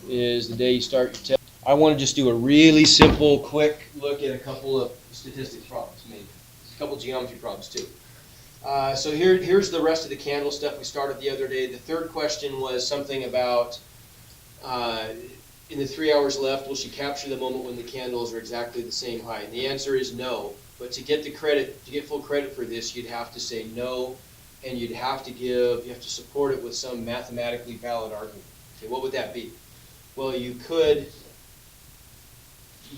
is the day you start your test. I want to just do a really simple, quick look at a couple of statistics problems, maybe. A couple geometry problems too. So here's the rest of the candle stuff we started the other day. The third question was something about in the 3 hours left, will she capture the moment when the candles are exactly the same height? And the answer is no. But to get full credit for this, you'd have to say no, and you have to support it with some mathematically valid argument. Okay, what would that be? Well, you could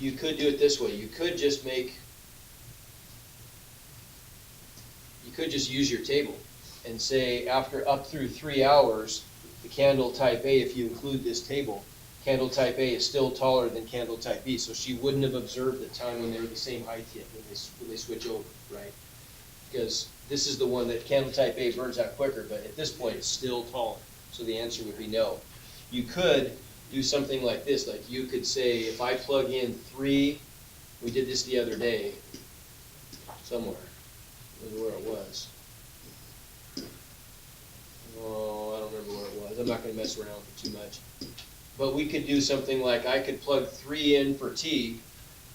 do it this way. You could just use your table and say after up through 3 hours, the candle type A, if you include this table, candle type A is still taller than candle type B, so she wouldn't have observed the time when they were the same height yet when they switch over, right? Because this is the one that candle type A burns out quicker, but at this point it's still taller, so the answer would be no. You could do something like this, like you could say if I plug in 3, we did this the other day, somewhere, I don't know where it was. Oh, I don't remember where it was. I'm not going to mess around with it too much. But we could do something like I could plug 3 in for T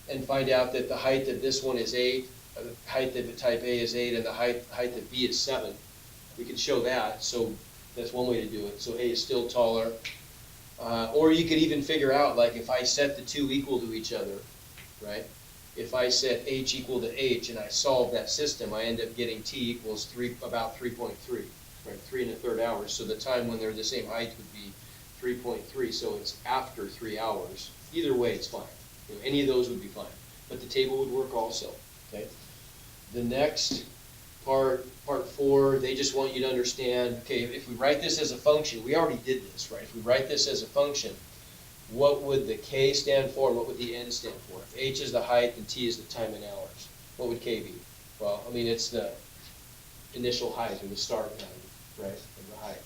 and find out that the height of this one is 8, the height of type A is 8, and the height of B is 7. We could show that, so that's one way to do it. So A is still taller. Or you could even figure out, like if I set the two equal to each other, right? If I set H equal to H and I solve that system, I end up getting T equals about 3.3, right? 3 1/3 hours. So the time when they're the same height would be 3.3, so it's after 3 hours. Either way, it's fine. You know, any of those would be fine. But the table would work also, okay? The next part 4, they just want you to understand, okay, if we write this as a function, we already did this, right? If we write this as a function, what would the K stand for and what would the N stand for? If H is the height and T is the time in hours, what would K be? Well, I mean, it's the initial height or the start value, right, of the height.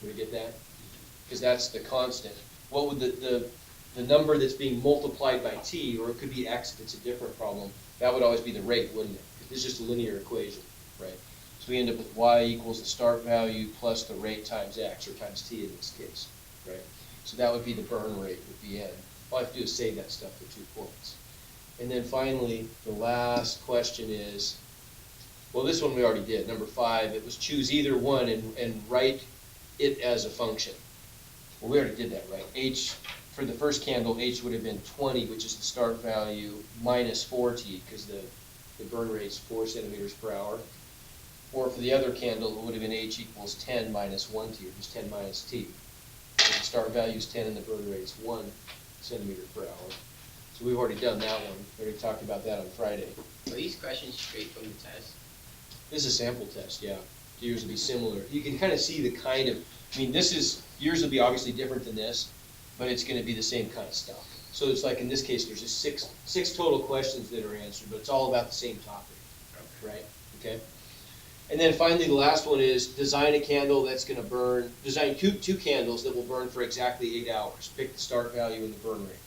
Did we get that? Because that's the constant. What would the number that's being multiplied by T, or it could be X if it's a different problem, that would always be the rate, wouldn't it? Because it's just a linear equation, right? So we end up with Y equals the start value plus the rate times X, or times T in this case, right? So that would be the burn rate with the N. All I have to do is save that stuff for 2 points. And then finally, the last question is, well, this one we already did, number 5. It was choose either one and write it as a function. Well, we already did that, right? H, for the first candle, H would have been 20, which is the start value, minus 4T, because the burn rate is 4 centimeters per hour. Or for the other candle, it would have been H equals 10 minus 1T, or just 10 minus T. So the start value is 10 and the burn rate is 1 centimeter per hour. So we've already done that one. We already talked about that on Friday. Are these questions straight from the test? This is a sample test, yeah. Yours will be similar. You can kind of see the kind of, I mean, yours will be obviously different than this, but it's going to be the same kind of stuff. So it's like in this case, there's just six total questions that are answered, but it's all about the same topic, right? Okay. And then finally, the last one is design a candle that's going to burn. Design two candles that will burn for exactly 8 hours. Pick the start value and the burn rate.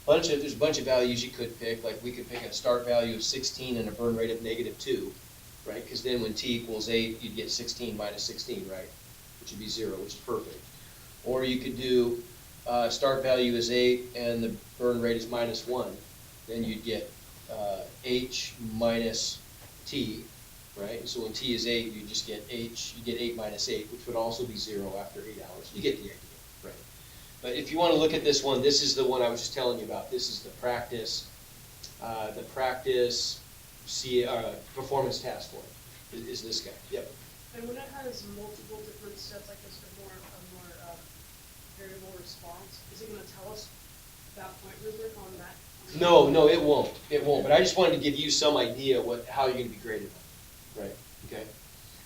There's a bunch of values you could pick. Like we could pick a start value of 16 and a burn rate of -2, right? Because then when T equals 8, you'd get 16 minus 16, right? Which would be 0, which is perfect. Or you could do start value is 8 and the burn rate is -1. Then you'd get H minus T, right? So when T is 8, you just get H, you get 8 minus 8, which would also be 0 after 8 hours. You get the idea, right? But if you want to look at this one, this is the one I was just telling you about. This is the practice performance task one, is this guy. Yep. And when it has multiple different steps like this, a more variable response, is it going to tell us that point rubric on that? No, it won't. It won't. But I just wanted to give you some idea how you're going to be graded on. Right. Okay.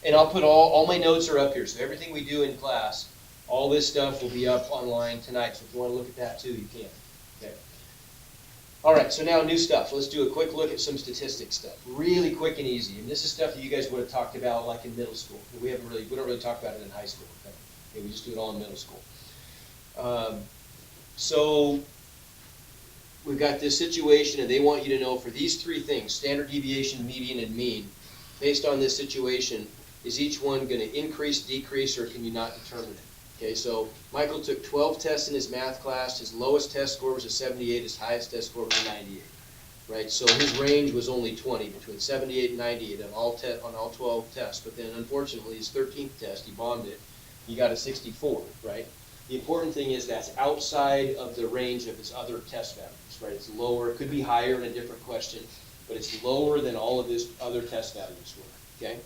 And I'll put all my notes are up here. So everything we do in class, all this stuff will be up online tonight. So if you want to look at that too, you can. Okay. All right. So now new stuff. Let's do a quick look at some statistics stuff. Really quick and easy. And this is stuff that you guys would have talked about like in middle school. We don't really talk about it in high school. Okay, we just do it all in middle school. So we've got this situation, and they want you to know for these 3 things, standard deviation, median, and mean, based on this situation, is each one going to increase, decrease, or can you not determine it? Okay, so Michael took 12 tests in his math class. His lowest test score was a 78. His highest test score was a 98. Right, so his range was only 20, between 78 and 98 on all 12 tests. But then, unfortunately, his 13th test, he bombed it. He got a 64. Right. The important thing is that's outside of the range of his other test values. Right, it's lower. It could be higher in a different question, but it's lower than all of his other test values were. Okay.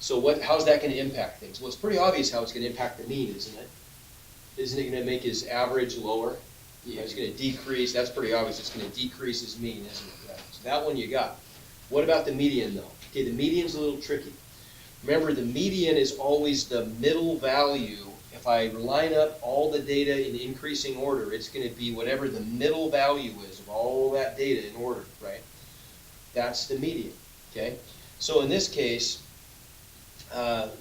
So how's that going to impact things? Well, it's pretty obvious how it's going to impact the mean, isn't it? Isn't it going to make his average lower? Yeah, it's going to decrease. That's pretty obvious. It's going to decrease his mean, isn't it? Right. So that one you got. What about the median, though? Okay, the median's a little tricky. Remember, the median is always the middle value. If I line up all the data in increasing order, it's going to be whatever the middle value is of all that data in order, right? That's the median, okay? So in this case,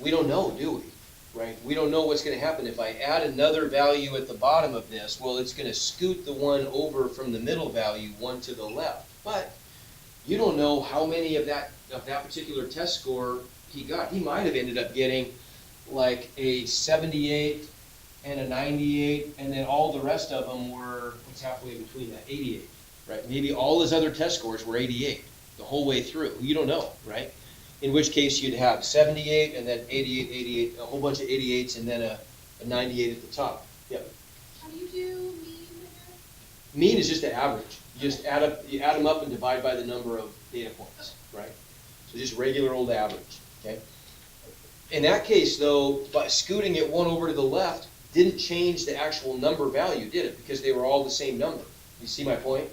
we don't know, do we? Right? We don't know what's going to happen. If I add another value at the bottom of this, well, it's going to scoot the one over from the middle value one to the left. But you don't know how many of that particular test score he got. He might have ended up getting like a 78 and a 98, and then all the rest of them were, what's halfway between that, 88. Right? Maybe all his other test scores were 88 the whole way through. You don't know, right? In which case you'd have 78 and then 88, 88, a whole bunch of 88s and then a 98 at the top. Yep. How do you do mean here? Mean is just the average. You just add them up and divide by the number of data points, right? So just regular old average, okay? In that case, though, by scooting it one over to the left didn't change the actual number value, did it? Because they were all the same number. You see my point?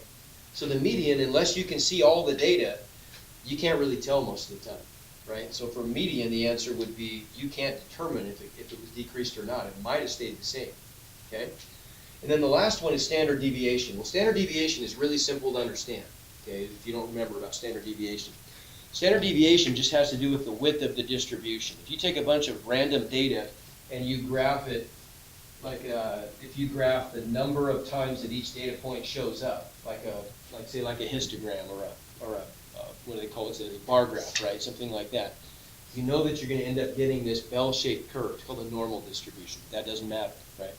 So the median, unless you can see all the data, you can't really tell most of the time. Right? So for median, the answer would be you can't determine if it was decreased or not. It might have stayed the same. Okay? And then the last one is standard deviation. Well, standard deviation is really simple to understand. Okay? If you don't remember about standard deviation. Standard deviation just has to do with the width of the distribution. If you take a bunch of random data and you graph it, like if you graph the number of times that each data point shows up, like a histogram or a what do they call it? It's a bar graph, right? Something like that. You know that you're going to end up getting this bell-shaped curve. It's called a normal distribution. That doesn't matter, right?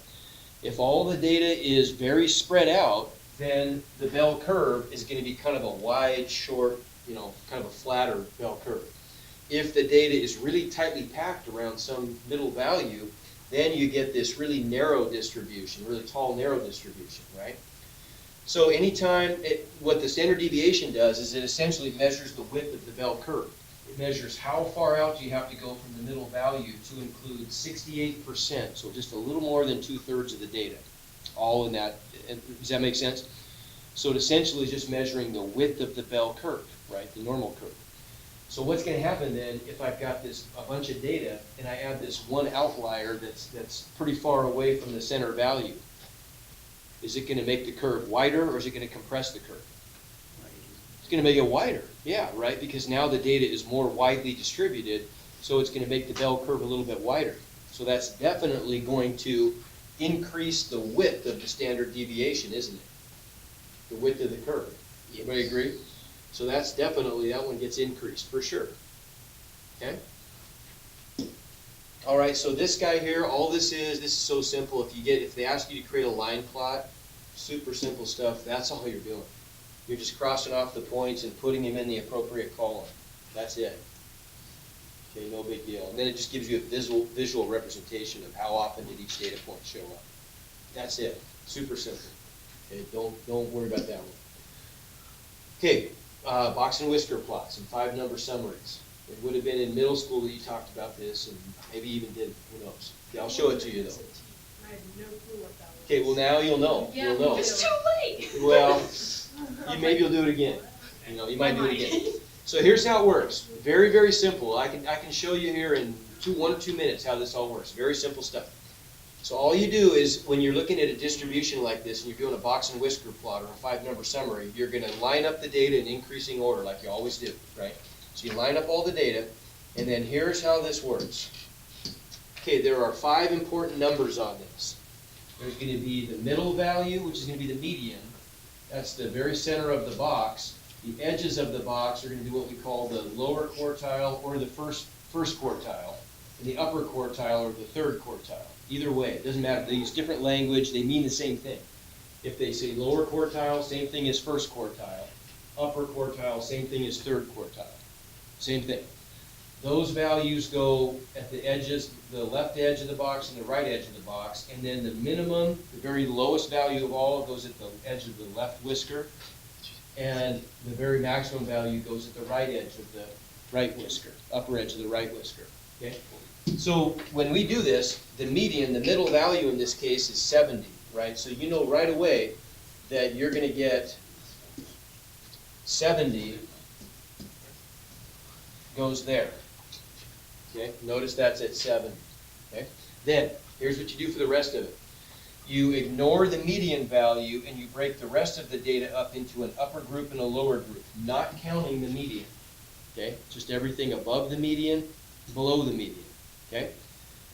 If all the data is very spread out, then the bell curve is going to be kind of a wide, short, kind of a flatter bell curve. If the data is really tightly packed around some middle value, then you get this really narrow distribution, really tall, narrow distribution, right? So anytime, what the standard deviation does is it essentially measures the width of the bell curve. It measures how far out you have to go from the middle value to include 68%, so just a little more than 2/3 of the data, all in that. Does that make sense? So it essentially is just measuring the width of the bell curve, right, the normal curve. So what's going to happen then if I've got a bunch of data and I add this one outlier that's pretty far away from the center value? Is it going to make the curve wider or is it going to compress the curve? It's going to make it wider, yeah, right? Because now the data is more widely distributed, so it's going to make the bell curve a little bit wider. So that's definitely going to increase the width of the standard deviation, isn't it? The width of the curve. Everybody agree? So that's definitely, that one gets increased for sure. Okay? All right, so this guy here, all this is so simple. If they ask you to create a line plot, super simple stuff, that's all you're doing. You're just crossing off the points and putting them in the appropriate column. That's it. Okay, no big deal. And then it just gives you a visual representation of how often did each data point show up. That's it. Super simple. Okay, don't worry about that one. Okay, box and whisker plots and 5-number summaries. It would have been in middle school that you talked about this, and maybe even did, who knows. Yeah, I'll show it to you, though. I had no clue what that was. Okay, well, now you'll know. Yeah, You'll know. it's too late. Well, maybe you'll do it again. You might do it again. So here's how it works. Very, very simple. I can show you here in 1 or 2 minutes how this all works. Very simple stuff. So all you do is, when you're looking at a distribution like this, and you're doing a box and whisker plot or a 5-number summary, you're going to line up the data in increasing order like you always do, right? So you line up all the data, and then here's how this works. Okay, there are 5 important numbers on this. There's going to be the middle value, which is going to be the median. That's the very center of the box. The edges of the box are going to be what we call the lower quartile or the first quartile. in the upper quartile or the third quartile. Either way, it doesn't matter. They use different language, they mean the same thing. If they say lower quartile, same thing as first quartile. Upper quartile, same thing as third quartile. Same thing. Those values go at the edges, the left edge of the box and the right edge of the box, and then the minimum, the very lowest value of all, goes at the edge of the left whisker, and the very maximum value goes at the right edge of the right whisker, upper edge of the right whisker, okay? So when we do this, the median, the middle value in this case is 70, right? So you know right away that you're gonna get 70 goes there. Okay, notice that's at 7. Okay, then here's what you do for the rest of it. You ignore the median value and you break the rest of the data up into an upper group and a lower group, not counting the median. Okay, just everything above the median, below the median. Okay,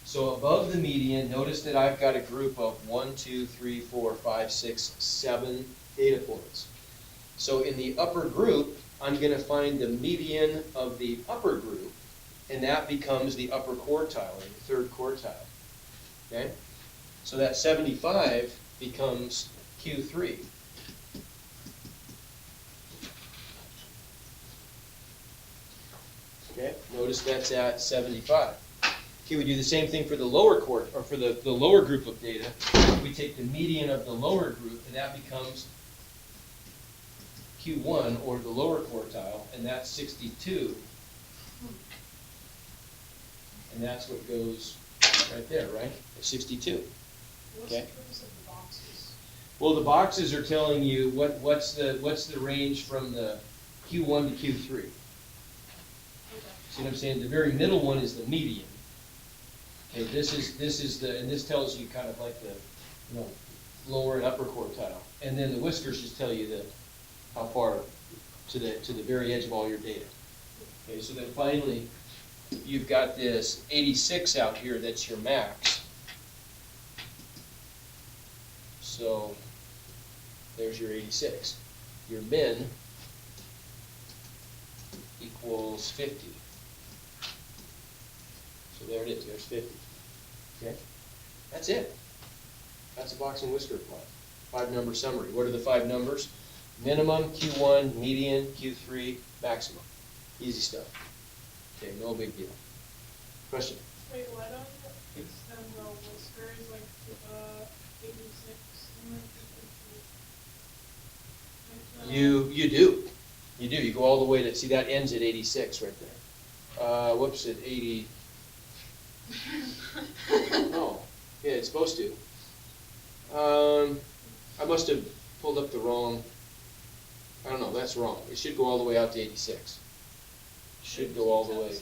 so above the median, notice that I've got a group of 1, 2, 3, 4, 5, 6, 7 data points. So in the upper group, I'm going to find the median of the upper group, and that becomes the upper quartile, or the third quartile. Okay? So that 75 becomes Q3. Okay? Notice that's at 75. Okay, we do the same thing for the lower or for the lower group of data. We take the median of the lower group, and that becomes Q1, or the lower quartile, and that's 62. And that's what goes right there, right? At 62. What's Okay. the purpose of the boxes? Well, the boxes are telling you what's the range from the Q1 to Q3. Okay. See what I'm saying? The very middle one is the median. Okay, this is the, and this tells you kind of like the, lower and upper quartile. And then the whiskers just tell you how far to the very edge of all your data. Okay, so then finally, you've got this 86 out here that's your max. So there's your 86. Your min equals 50. So there it is, there's 50. Okay? That's it. That's a box and whisker plot. 5-number summary. What are the 5 numbers? Minimum, Q1, median, Q3, maximum. Easy stuff. Okay, no big deal. Question? Wait, why don't you extend the whiskers like to 86? You do. You do. You go all the way to, see, that ends at 86 right there. Whoops, at 80. Oh, yeah, it's supposed to. I must have pulled up the wrong, I don't know, that's wrong. It should go all the way out to 86. Should go all the way.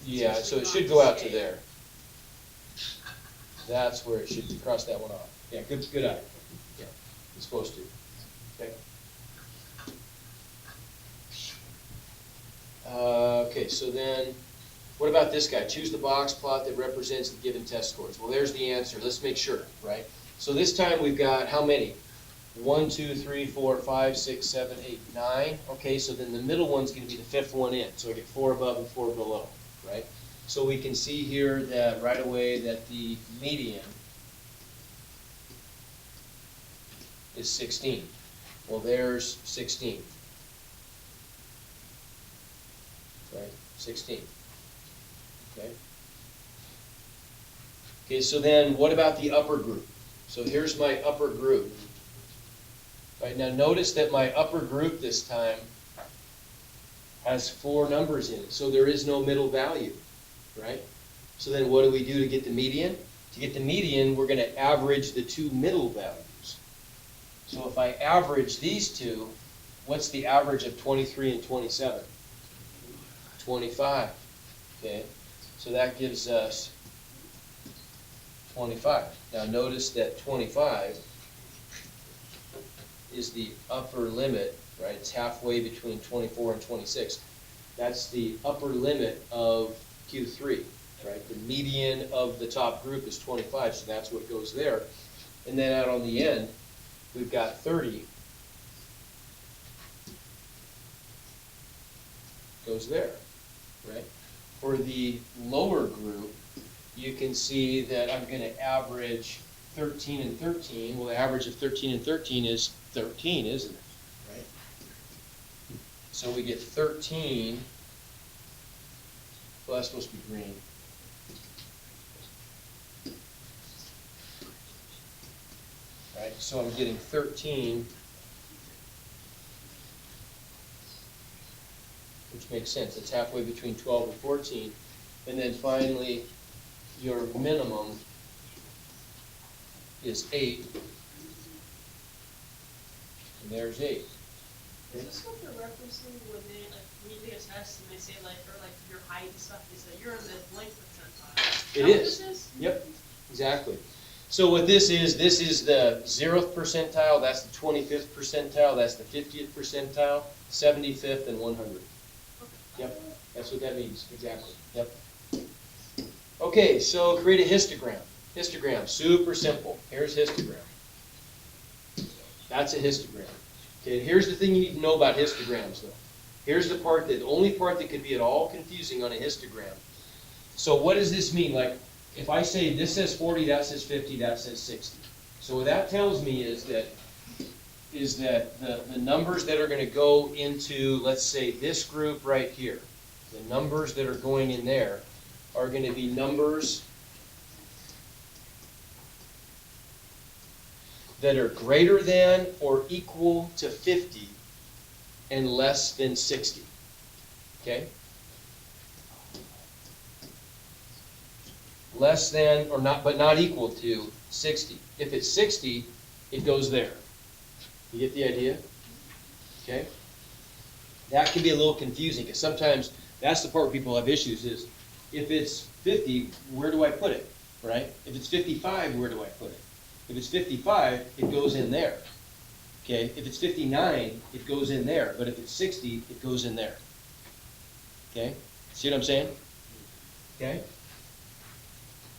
Yeah, so it should go out to there. That's where it should cross that one off. Yeah, good eye. Yeah, it's supposed to. Okay. Okay, so then, what about this guy? Choose the box plot that represents the given test scores. Well, there's the answer. Let's make sure, right? So this time we've got how many? 1, 2, 3, 4, 5, 6, 7, 8, 9. Okay, so then the middle one's going to be the 5th one in. So I get 4 above and 4 below, right? So we can see here that right away that the median is 16. Well, there's 16. Right, 16. Okay. Okay, so then what about the upper group? So here's my upper group. Right, now notice that my upper group this time has 4 numbers in it, so there is no middle value, right? So then what do we do to get the median? To get the median, we're going to average the 2 middle values. So if I average these two, what's the average of 23 and 27? 25. Okay, so that gives us 25. Now notice that 25 is the upper limit, right? It's halfway between 24 and 26. That's the upper limit of Q3, right? The median of the top group is 25, so that's what goes there. And then out on the end, we've got 30. Goes there, right? for the lower group, you can see that I'm gonna average 13 and 13. Well, the average of 13 and 13 is 13, isn't it? Right? So we get 13, well, that's supposed to be green. Right, so I'm getting 13, which makes sense. It's halfway between 12 and 14. And then finally, your minimum is 8. And there's 8. Is this what they're referencing when they, like, when you take a test and they say, like, or like your height and stuff, is that you're in the blank percentile? It is. What this is? Yep, exactly. So what this is the 0th percentile, that's the 25th percentile, that's the 50th percentile, 75th, and 100. Yep, that's what that means, exactly. Yep. Okay, so create a histogram. Histogram, super simple. Here's histogram. That's a histogram. Okay, here's the thing you need to know about histograms, though. Here's the part the only part that could be at all confusing on a histogram. So what does this mean? Like, if I say this says 40, that says 50, that says 60. So what that tells me is that the numbers that are going to go into, let's say, this group right here, the numbers that are going in there are going to be numbers that are greater than or equal to 50 and less than 60. Okay? Less than or not, but not equal to 60. If it's 60, it goes there. You get the idea? Okay? That can be a little confusing because sometimes that's the part where people have issues is if it's 50, where do I put it? Right? If it's 55, where do I put it? If it's 55, it goes in there. Okay? If it's 59, it goes in there. But if it's 60, it goes in there. Okay? See what I'm saying? Okay?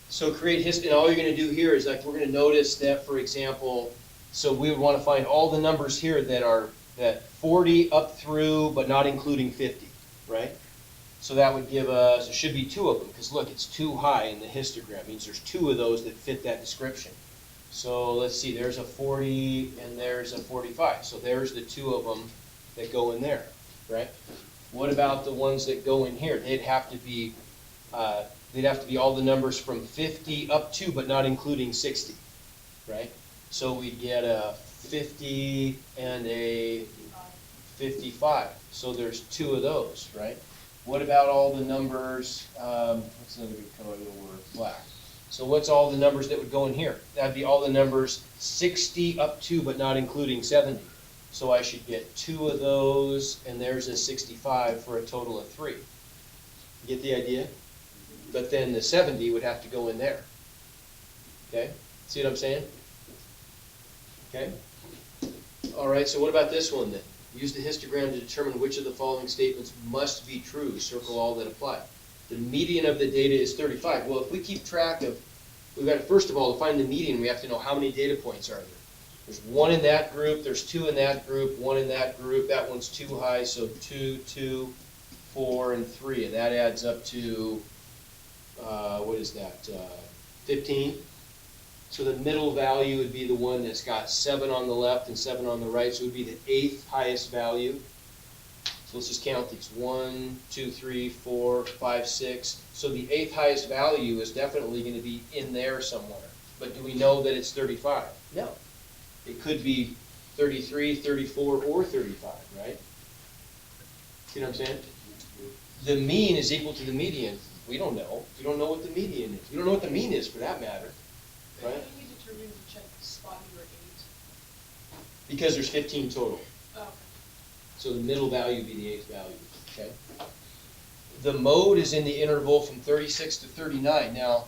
So create history, and all you're going to do here is like we're going to notice that, for example, so we would want to find all the numbers here that are that 40 up through, but not including 50, right? So that would give us, there should be 2 of them, because look, it's too high in the histogram. It means there's 2 of those that fit that description. So let's see, there's a 40 and there's a 45. So there's the 2 of them that go in there, right? What about the ones that go in here? They'd have to be all the numbers from 50 up to, but not including 60, right? So we'd get a 50 and a 55. So there's 2 of those, right? What about all the numbers, what's another good color that'll work? Black. So what's all the numbers that would go in here? That'd be all the numbers 60 up to, but not including 70. So I should get 2 of those, and there's a 65 for a total of 3. You get the idea? But then the 70 would have to go in there. Okay? See what I'm saying? Okay? All right, so what about this one then? Use the histogram to determine which of the following statements must be true. Circle all that apply. The median of the data is 35. Well, if we keep track of, we've got to, first of all, to find the median, we have to know how many data points are there. There's 1 in that group, there's 2 in that group, 1 in that group. That one's too high, so 2, 2, 4, and 3. And that adds up to, what is that, 15? So the middle value would be the one that's got 7 on the left and 7 on the right, so it would be the 8th highest value. So let's just count these. 1, 2, 3, 4, 5, 6. So the 8th highest value is definitely going to be in there somewhere. But do we know that it's 35? No. It could be 33, 34, or 35, right? See what I'm saying? The mean is equal to the median. We don't know. We don't know what the median is. We don't know what the mean is for that matter. Right? How do we determine to check the spot number 8? Because there's 15 total. Oh, okay. So the middle value would be the 8th value. Okay. The mode is in the interval from 36 to 39. Now,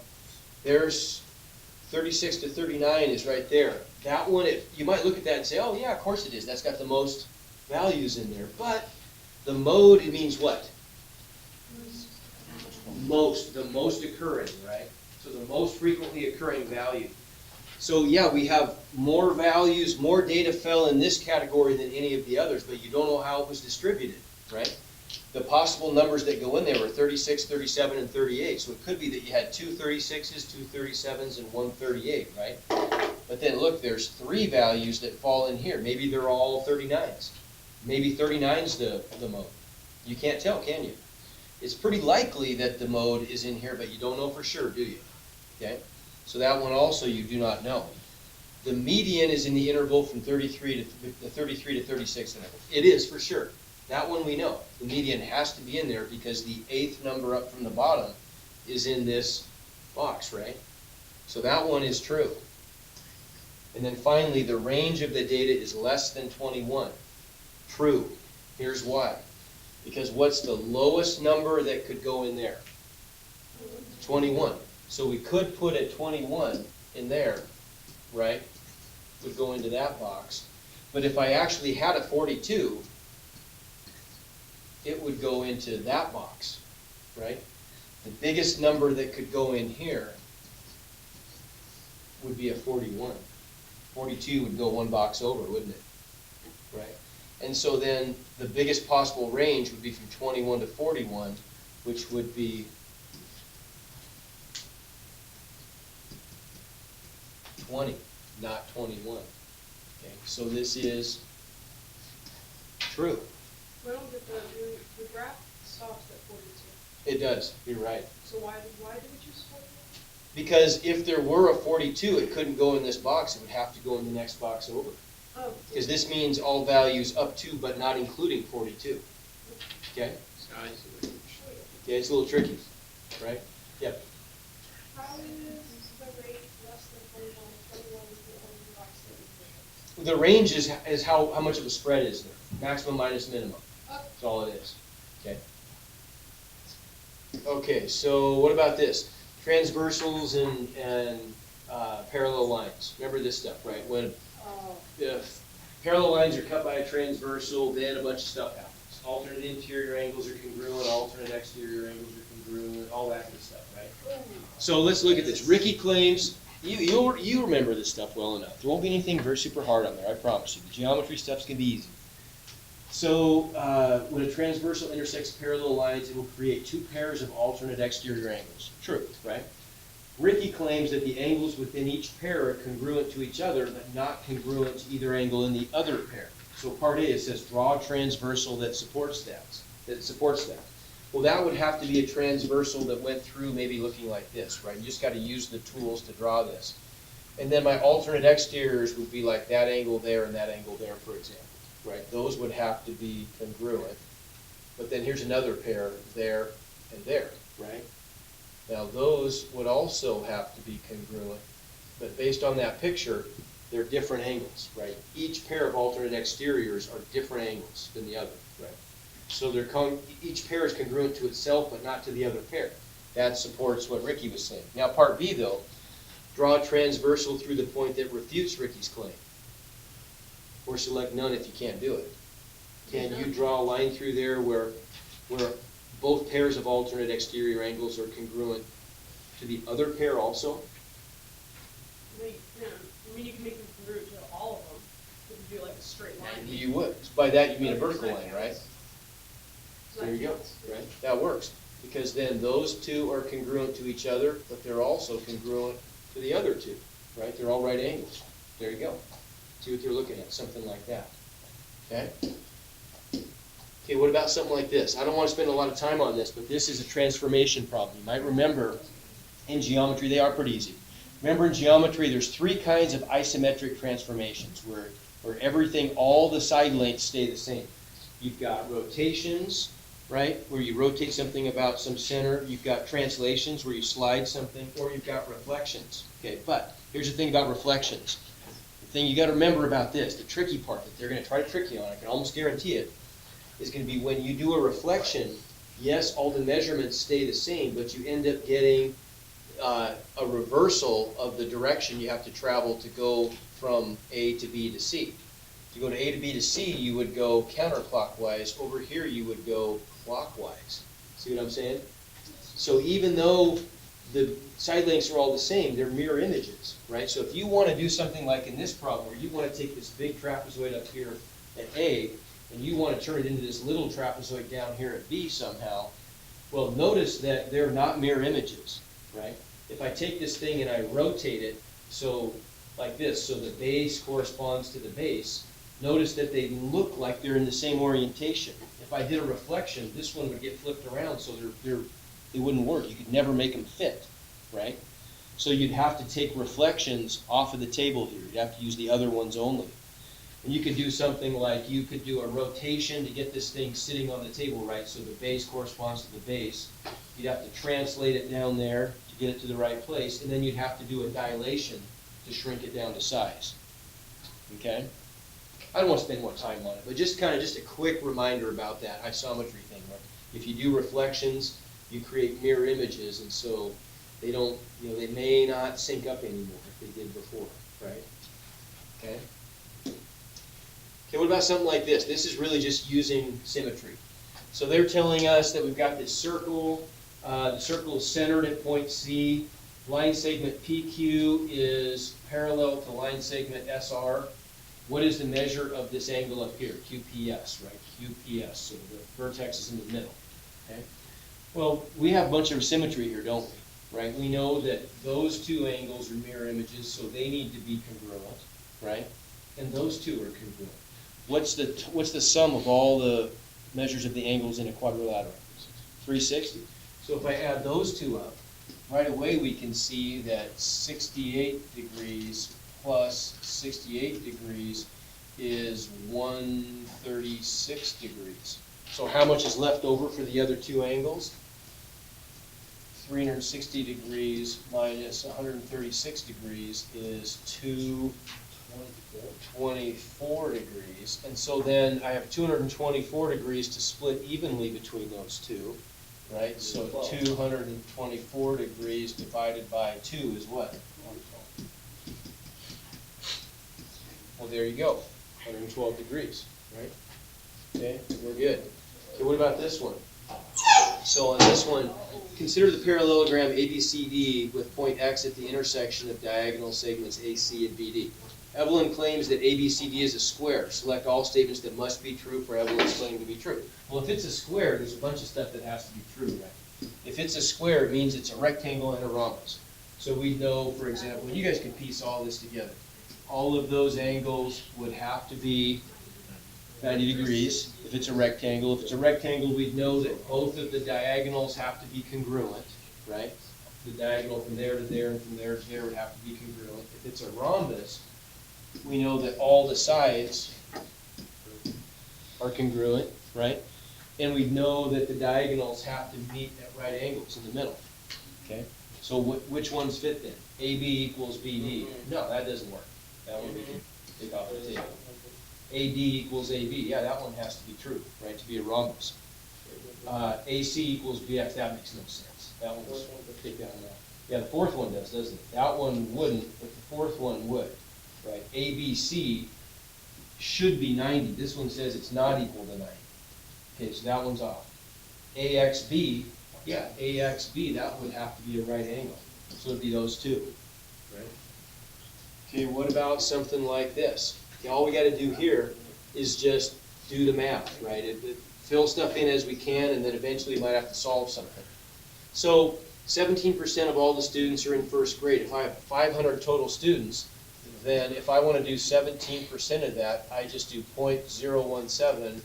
there's 36 to 39 is right there. That one, you might look at that and say, oh yeah, of course it is. That's got the most values in there. But the mode, it means what? The most occurring, right? So the most frequently occurring value. So yeah, we have more values, more data fell in this category than any of the others, but you don't know how it was distributed, right? the possible numbers that go in there were 36, 37, and 38. So it could be that you had two 36s, two 37s, and one 38, right? But then look, there's three values that fall in here. Maybe they're all 39s. Maybe 39's the mode. You can't tell, can you? It's pretty likely that the mode is in here, but you don't know for sure, do you? Okay? So that one also you do not know. The median is in the interval from 33 to 36 interval. It is for sure. That one we know. The median has to be in there because the 8th number up from the bottom is in this box, right? So that one is true. And then finally, the range of the data is less than 21. True. Here's why. Because what's the lowest number that could go in there? 21. So we could put a 21 in there, right? Would go into that box. But if I actually had a 42, it would go into that box, right? The biggest number that could go in here would be a 41. 42 would go one box over, wouldn't it? Right? And so then the biggest possible range would be from 21 to 41, which would be 20, not 21. Okay, so this is true. Well, the graph stops at 42. It does, you're right. So why did we choose 42? Because if there were a 42, it couldn't go in this box, it would have to go in the next box over. Oh. Because this means all values up to but not including 42. Okay? So I see what you're Yeah, it's a little tricky, right? Yep. How is the rate less than 21 if 21 is the only box that we The range is how much of a spread is there. Maximum minus minimum. That's all it is. Okay? Okay, so what about this? Transversals and parallel lines. Remember this stuff, right? When if parallel lines are cut by a transversal, then a bunch of stuff happens. Alternate interior angles are congruent, alternate exterior angles are congruent, all that good stuff, right? So let's look at this. Ricky claims, you remember this stuff well enough. There won't be anything very super hard on there, I promise you. The geometry stuff's going to be easy. So when a transversal intersects parallel lines, it will create two pairs of alternate exterior angles. True, right? Ricky claims that the angles within each pair are congruent to each other, but not congruent to either angle in the other pair. So part A, it says draw a transversal that supports that. Well, that would have to be a transversal that went through maybe looking like this, right? You just got to use the tools to draw this. And then my alternate exteriors would be like that angle there and that angle there, for example, right? Those would have to be congruent. But then here's another pair there and there, right? Now those would also have to be congruent, but based on that picture, they're different angles, right? Each pair of alternate exteriors are different angles than the other, right? So each pair is congruent to itself, but not to the other pair. That supports what Ricky was saying. Now part B though, draw a transversal through the point that refutes Ricky's claim. Or select none if you can't do it. Can you draw a line through there where both pairs of alternate exterior angles are congruent to the other pair also? I mean, you can make them congruent to all of them. You can do like a straight line. You would. By that you mean a vertical line, right? So There that you go, counts. right? That works. Because then those two are congruent to each other, but they're also congruent to the other two, right? They're all right angles. There you go. See what you're looking at, something like that. Okay? Okay, what about something like this? I don't want to spend a lot of time on this, but this is a transformation problem. You might remember in geometry, they are pretty easy. Remember in geometry, there's three kinds of isometric transformations where everything, all the side lengths stay the same. You've got rotations, right, where you rotate something about some center. You've got translations where you slide something, or you've got reflections. Okay, but here's the thing about reflections. The thing you got to remember about this, the tricky part that they're going to try to trick you on, I can almost guarantee it, is going to be when you do a reflection, yes, all the measurements stay the same, but you end up getting a reversal of the direction you have to travel to go from A to B to C. To go to A to B to C, you would go counterclockwise. Over here, you would go clockwise. See what I'm saying? So even though the side lengths are all the same, they're mirror images, right? So if you want to do something like in this problem, where you want to take this big trapezoid up here at A, and you want to turn it into this little trapezoid down here at B somehow, well, notice that they're not mirror images, right? If I take this thing and I rotate it, so like this, so the base corresponds to the base, notice that they look like they're in the same orientation. If I did a reflection, this one would get flipped around, so they wouldn't work. You could never make them fit, right? So you'd have to take reflections off of the table here. You'd have to use the other ones only. And you could do something like, you could do a rotation to get this thing sitting on the table right, so the base corresponds to the base. You'd have to translate it down there to get it to the right place, and then you'd have to do a dilation to shrink it down to size. Okay? I don't want to spend more time on it, but just a quick reminder about that isometry thing. Right? If you do reflections, you create mirror images, and so they don't, they may not sync up anymore if they did before, right? Okay? Okay, what about something like this? This is really just using symmetry. So they're telling us that we've got this circle. The circle is centered at point C. Line segment PQ is parallel to line segment SR. What is the measure of this angle up here? QPS, right? QPS, so the vertex is in the middle, okay? Well, we have a bunch of symmetry here, don't we? Right? We know that those two angles are mirror images, so they need to be congruent, right? And those two are congruent. What's the sum of all the measures of the angles in a quadrilateral? 360. So if I add those two up, right away we can see that 68 degrees plus 68 degrees is 136 degrees. So how much is left over for the other two angles? 360 degrees minus 136 degrees is 224 degrees. And so then I have 224 degrees to split evenly between those two, right? So 224 degrees divided by 2 is what? Well, there you go, 112 degrees, right? Okay, we're good. Okay, what about this one? So on this one, consider the parallelogram ABCD with point X at the intersection of diagonal segments AC and BD. Evelyn claims that ABCD is a square. Select all statements that must be true for Evelyn's claim to be true. Well, if it's a square, there's a bunch of stuff that has to be true, right? If it's a square, it means it's a rectangle and a rhombus. So we know, for example, and you guys can piece all this together. All of those angles would have to be 90 degrees if it's a rectangle. If it's a rectangle, we'd know that both of the diagonals have to be congruent, right? The diagonal from there to there and from there to there would have to be congruent. If it's a rhombus, we know that all the sides are congruent, right? And we know that the diagonals have to meet at right angles in the middle, okay? So which ones fit then? AB equals BD. No, that doesn't work. That one we can take off the table. AD equals AB. Yeah, that one has to be true, right, to be a rhombus. AC equals BX. That makes no sense. That one's take that one out. Yeah, the fourth one does, doesn't it? That one wouldn't, but the fourth one would, right? ABC should be 90. This one says it's not equal to 90. Okay, so that one's off. AXB, yeah, AXB, that would have to be a right angle. So it'd be those two, right? Okay, what about something like this? Okay, all we got to do here is just do the math, right? Fill stuff in as we can, and then eventually we might have to solve something. So 17% of all the students are in first grade. If I have 500 total students, then if I want to do 17% of that, I just do 0.017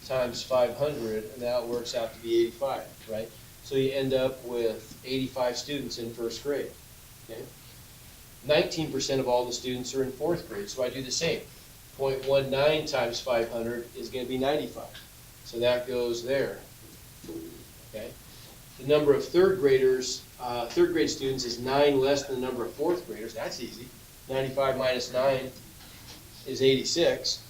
times 500, and that works out to be 85, right? So you end up with 85 students in first grade, okay? 19% of all the students are in fourth grade, so I do the same. 0.19 times 500 is going to be 95. So that goes there, okay? The number of third grade students is 9 less than the number of fourth graders. That's easy. 95 minus 9 is 86,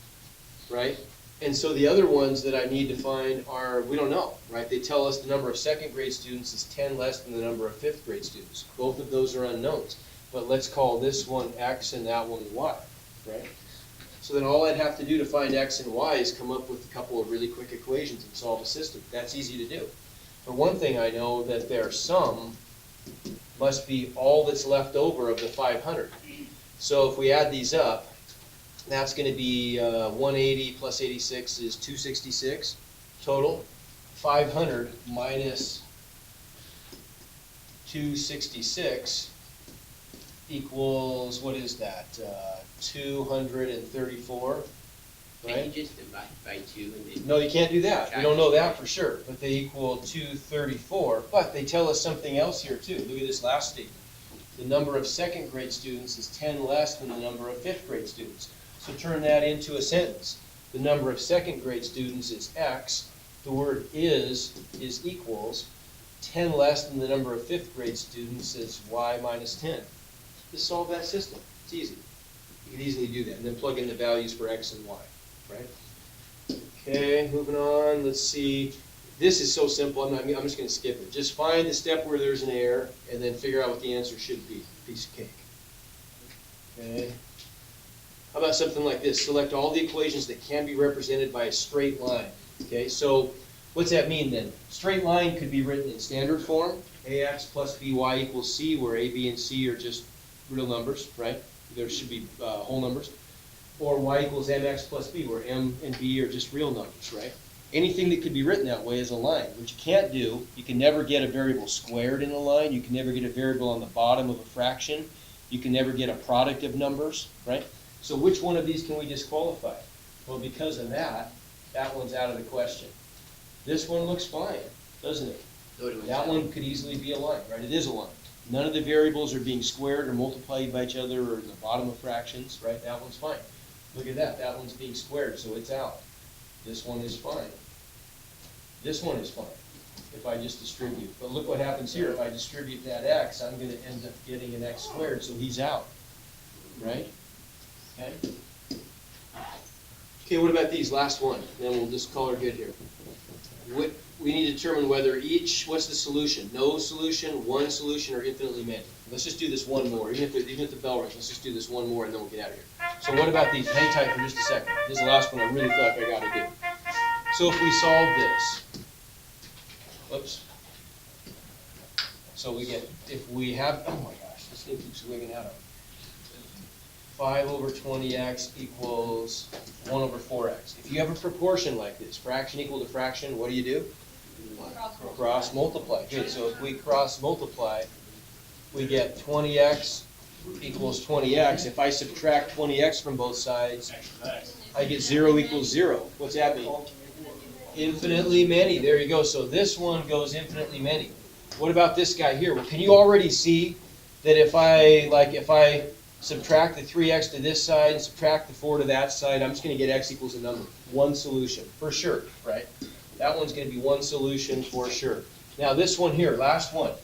right? And so the other ones that I need to find are, we don't know, right? They tell us the number of second grade students is 10 less than the number of fifth grade students. Both of those are unknowns. But let's call this one X and that one Y, right? So then all I'd have to do to find X and Y is come up with a couple of really quick equations and solve a system. That's easy to do. For one thing, I know that their sum must be all that's left over of the 500. So if we add these up, That's gonna be 180 plus 86 is 266 total. 500 minus 266 equals, what is that? 234, Can right? you just divide by 2 and then? No, you can't do that. We don't know that for sure, but they equal 234. But they tell us something else here too. Look at this last statement. The number of second grade students is 10 less than the number of fifth grade students. So turn that into a sentence. The number of second grade students is X. The word is equals 10 less than the number of fifth grade students is Y minus 10. Just solve that system. It's easy. You can easily do that. And then plug in the values for X and Y, right? Okay, moving on. Let's see. This is so simple. I'm just going to skip it. Just find the step where there's an error and then figure out what the answer should be. Piece of cake. Okay. How about something like this? Select all the equations that can be represented by a straight line. Okay, so what's that mean then? Straight line could be written in standard form, ax plus by equals c, where a, b, and c are just real numbers, right? There should be whole numbers. Or y equals mx plus b, where m and b are just real numbers, right? Anything that could be written that way is a line. What you can't do, you can never get a variable squared in a line. You can never get a variable on the bottom of a fraction. You can never get a product of numbers, right? So which one of these can we disqualify? Well, because of that, that one's out of the question. This one looks fine, doesn't it? That one could easily be a line, right? It is a line. None of the variables are being squared or multiplied by each other or in the bottom of fractions, right? That one's fine. Look at that. That one's being squared, so it's out. This one is fine. This one is fine if I just distribute. But look what happens here. If I distribute that x, I'm going to end up getting an x squared, so he's out, right? Okay. Okay, what about these? Last one. Then we'll just call her good here. We need to determine whether each, what's the solution? No solution, one solution, or infinitely many. Let's just do this one more. Even if the bell rings, let's just do this one more and then we'll get out of here. So what about these? Hang tight for just a second. This is the last one I really thought I got to do. So if we solve this, whoops. So we get, if we have, oh my gosh, this thing keeps wigging out of me. 5 over 20x equals 1 over 4x. If you have a proportion like this, fraction equal to fraction, what do? Cross multiply. Good, so if we cross multiply, we get 20x equals 20x. If I subtract 20x from both sides, I get 0 equals 0. What's that mean? Infinitely many. There you go. So this one goes infinitely many. What about this guy here? Well, can you already see that if I subtract the 3x to this side and subtract the 4 to that side, I'm just going to get x equals a number. One solution, for sure, right? That one's going to be one solution for sure. Now this one here, last one,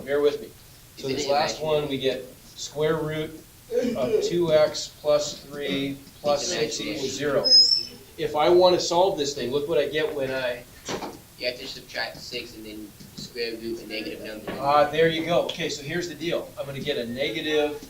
bear with me. So this last one, we get square root of 2x plus 3 plus 6 equals 0. If I want to solve this thing, look what I get when I... You have to subtract 6 and then square root a negative number. There you go. Okay, so here's the deal. I'm going to get a negative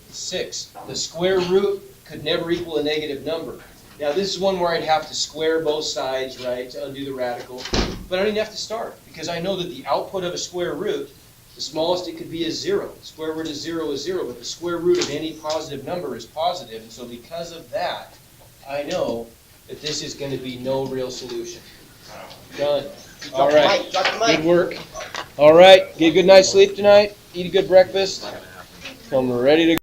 6. The square root could never equal a negative number. Now this is one where I'd have to square both sides, right, to undo the radical. But I don't even have to start, because I know that the output of a square root, the smallest it could be is 0. Square root of 0 is 0, but the square root of any positive number is positive. And so because of that, I know that this is going to be no real solution. Done. All right. Good work. All right. Get a good night's sleep tonight. Eat a good breakfast. I'm ready to go.